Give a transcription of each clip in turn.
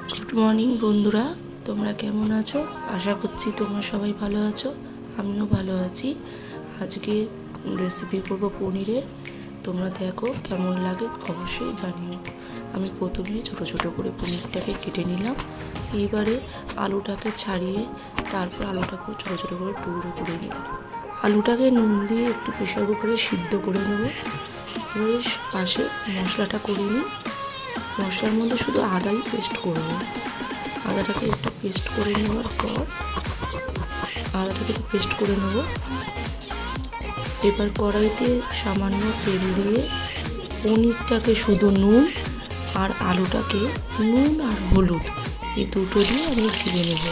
Good morning বন্ধুরা, তোমরা কেমন আছো? আশা করছি তোমরা সবাই ভালো আছো, আমিও ভালো আছি। আজকে রেসিপি করবো পনিরের। তোমরা দেখো কেমন লাগে অবশ্যই জানিও। আমি প্রথমে ছোটো ছোটো করে পনিরটাকে কেটে নিলাম। এইবারে আলুটাকে ছাড়িয়ে তারপর আলুটাকে ছোটো ছোটো করে টুকরো করে নিলাম। আলুটাকে নুন দিয়ে একটু প্রেশার কুকারে সিদ্ধ করে নেব। এবারে পাশে মশলাটা করে নিই। মশলার মধ্যে শুধু আদাই পেস্ট করব। আদাটাকে একটু পেস্ট করে নেওয়ার পর পেস্ট করে নেব। এবার কড়াইতে সামান্য তেল দিয়ে পনিরটাকে শুধু নুন আর আলুটাকে নুন আর হলুদ এই দুটো দিয়ে আমি ভেজে নেব।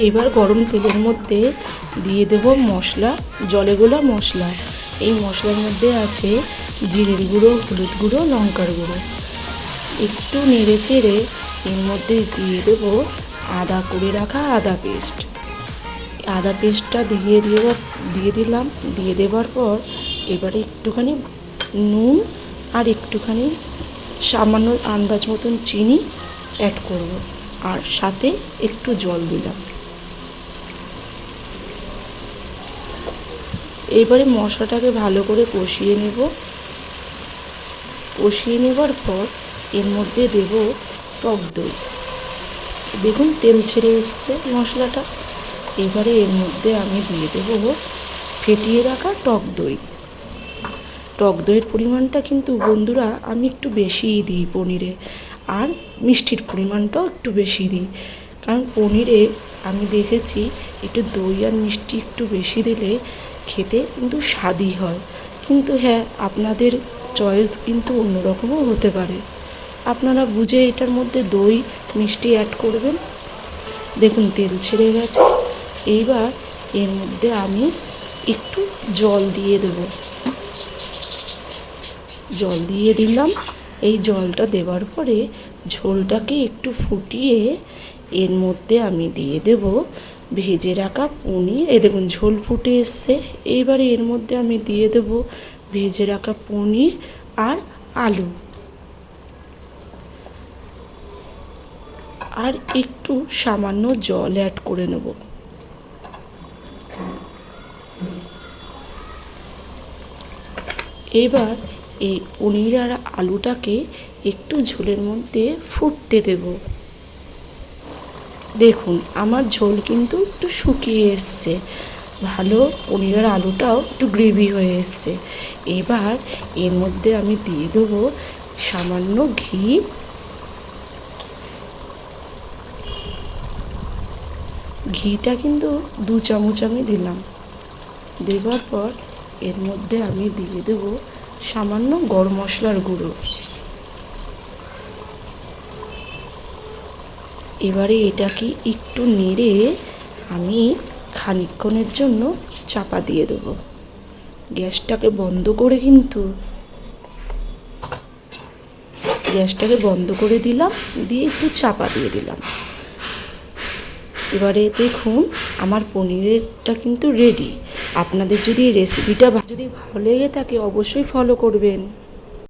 এবার গরম তেলের মধ্যে দিয়ে দেব মশলা, জলে গোলা মশলা। এই মশলার মধ্যে আছে জিরের গুঁড়ো, হলুদ গুঁড়ো, লঙ্কার গুঁড়ো। একটু নেড়ে চেড়ে এর মধ্যে দিয়ে দেব আদা করে রাখা আদা পেস্ট। আদা পেস্টটা দিয়ে দিলাম। দিয়ে দেওয়ার পর এবারে একটুখানি নুন আর একটুখানি সামান্য আন্দাজ মতন চিনি অ্যাড করব, আর সাথে একটু জল দিলাম। এবারে মশলাটাকে ভালো করে কষিয়ে নেব। কষিয়ে নেবার পর এর মধ্যে দেব টক দই। দেখুন তেল ছেড়ে এসছে মশলাটা। এবারে এর মধ্যে আমি দিয়ে দেব ফেটিয়ে রাখা টক দই। টক দইয়ের পরিমাণটা কিন্তু বন্ধুরা আমি একটু বেশিই দিই পনিরে, আর মিষ্টির পরিমাণটাও একটু বেশি দিই। কারণ পনিরে আমি দেখেছি একটু দই আর মিষ্টি একটু বেশি দিলে খেতে কিন্তু স্বাদই হয়। কিন্তু হ্যাঁ, আপনাদের চয়েস কিন্তু অন্যরকমও হতে পারে। আপনারা বুঝে এটার মধ্যে দই মিষ্টি অ্যাড করবেন। দেখুন তেল ছেড়ে গেছে। এইবার এর মধ্যে আমি একটু জল দিয়ে দেব। জল দিয়ে দিলাম। এই জলটা দেওয়ার পরে ঝোলটাকে একটু ফুটিয়ে এর মধ্যে আমি দিয়ে দেব ভেজে রাখা পনির। এই দেখুন ঝোল ফুটে এসছে। এইবারে এর মধ্যে আমি দিয়ে দেব ভেজে রাখা পনির আর আলু, আর একটু সামান্য জল অ্যাড করে নেব। এবার এই পনির আর আলুটাকে একটু ঝোলের মধ্যে ফুটতে দেব। দেখুন আমার ঝোল কিন্তু একটু শুকিয়ে এসছে, ভালো পনির আর আলুটাও একটু গ্রেভি হয়ে এসছে। এবার এর মধ্যে আমি দিয়ে দেবো সামান্য ঘি। ঘিটা কিন্তু 2 চামচ আমি দিলাম। দেওয়ার পর এর মধ্যে আমি দিয়ে দেব সামান্য গরম মশলার গুঁড়ো। এবারে এটাকে একটু নেড়ে আমি খানিকক্ষণের জন্য চাপা দিয়ে দেবো। গ্যাসটাকে বন্ধ করে দিলাম, দিয়ে একটু চাপা দিয়ে দিলাম। এবারে দেখুন আমার পনিরেরটা কিন্তু রেডি। আপনাদের যদি এই রেসিপিটা যদি ভালো লেগে থাকে অবশ্যই ফলো করবেন।